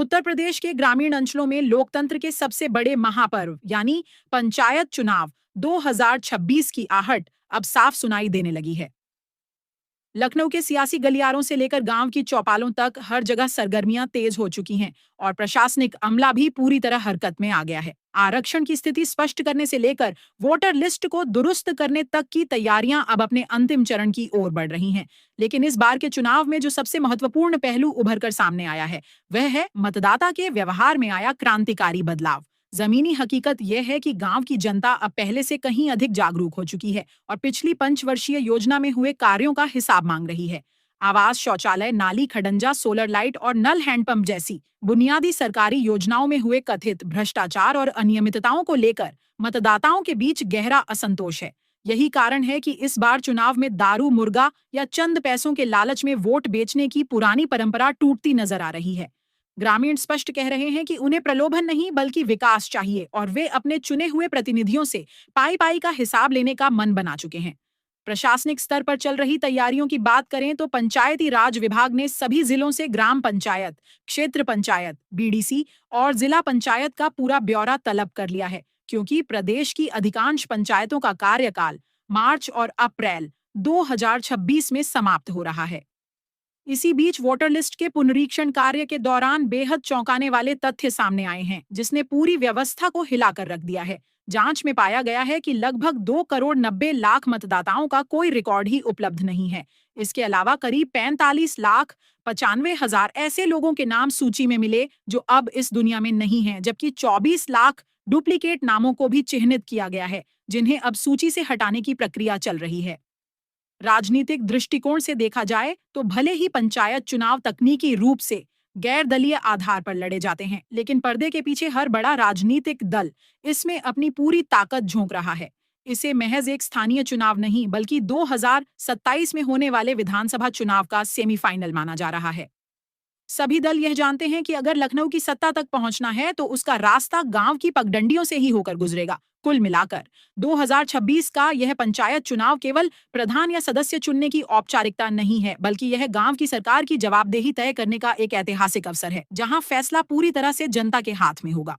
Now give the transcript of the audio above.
उत्तर प्रदेश के ग्रामीण अंचलों में लोकतंत्र के सबसे बड़े महापर्व यानी पंचायत चुनाव 2026 की आहट अब साफ सुनाई देने लगी है। लखनऊ के सियासी गलियारों से लेकर गांव की चौपालों तक हर जगह सरगर्मियां तेज हो चुकी हैं और प्रशासनिक अमला भी पूरी तरह हरकत में आ गया है। आरक्षण की स्थिति स्पष्ट करने से लेकर वोटर लिस्ट को दुरुस्त करने तक की तैयारियां अब अपने अंतिम चरण की ओर बढ़ रही हैं। लेकिन इस बार के चुनाव में जो सबसे महत्वपूर्ण पहलू उभर कर सामने आया है वह है मतदाता के व्यवहार में आया क्रांतिकारी बदलाव। जमीनी हकीकत यह है कि गांव की जनता अब पहले से कहीं अधिक जागरूक हो चुकी है और पिछली पंचवर्षीय योजना में हुए कार्यों का हिसाब मांग रही है। आवास, शौचालय, नाली खडंजा, सोलर लाइट और नल हैंडपंप जैसी बुनियादी सरकारी योजनाओं में हुए कथित भ्रष्टाचार और अनियमितताओं को लेकर मतदाताओं के बीच गहरा असंतोष है। यही कारण है कि इस बार चुनाव में दारू, मुर्गा या चंद पैसों के लालच में वोट बेचने की पुरानी परंपरा टूटती नजर आ रही है। ग्रामीण स्पष्ट कह रहे हैं कि उन्हें प्रलोभन नहीं बल्कि विकास चाहिए और वे अपने चुने हुए प्रतिनिधियों से पाई पाई का हिसाब लेने का मन बना चुके हैं। प्रशासनिक स्तर पर चल रही तैयारियों की बात करें तो पंचायती राज विभाग ने सभी जिलों से ग्राम पंचायत, क्षेत्र पंचायत, बीडीसी और जिला पंचायत का पूरा ब्यौरा तलब कर लिया है, क्योंकि प्रदेश की अधिकांश पंचायतों का कार्यकाल मार्च और अप्रैल 2026 में समाप्त हो रहा है। इसी बीच वोटर लिस्ट के पुनरीक्षण कार्य के दौरान बेहद चौंकाने वाले तथ्य सामने आए हैं, जिसने पूरी व्यवस्था को हिलाकर रख दिया है। जांच में पाया गया है कि लगभग 2,90,00,000 मतदाताओं का कोई रिकॉर्ड ही उपलब्ध नहीं है। इसके अलावा करीब 45,95,000 ऐसे लोगों के नाम सूची में मिले जो अब इस दुनिया में नहीं हैं, जबकि 24 लाख डुप्लीकेट नामों को भी चिन्हित किया गया है, जिन्हें अब सूची से हटाने की प्रक्रिया चल रही है। राजनीतिक दृष्टिकोण से देखा जाए तो भले ही पंचायत चुनाव तकनीकी रूप से गैर दलीय आधार पर लड़े जाते हैं, लेकिन पर्दे के पीछे हर बड़ा राजनीतिक दल इसमें अपनी पूरी ताकत झोंक रहा है। इसे महज एक स्थानीय चुनाव नहीं बल्कि 2027 में होने वाले विधानसभा चुनाव का सेमीफाइनल माना जा रहा है। सभी दल यह जानते हैं कि अगर लखनऊ की सत्ता तक पहुंचना है तो उसका रास्ता गांव की पगडंडियों से ही होकर गुजरेगा। कुल मिलाकर 2026 का यह पंचायत चुनाव केवल प्रधान या सदस्य चुनने की औपचारिकता नहीं है, बल्कि यह गांव की सरकार की जवाबदेही तय करने का एक ऐतिहासिक अवसर है, जहां फैसला पूरी तरह से जनता के हाथ में होगा।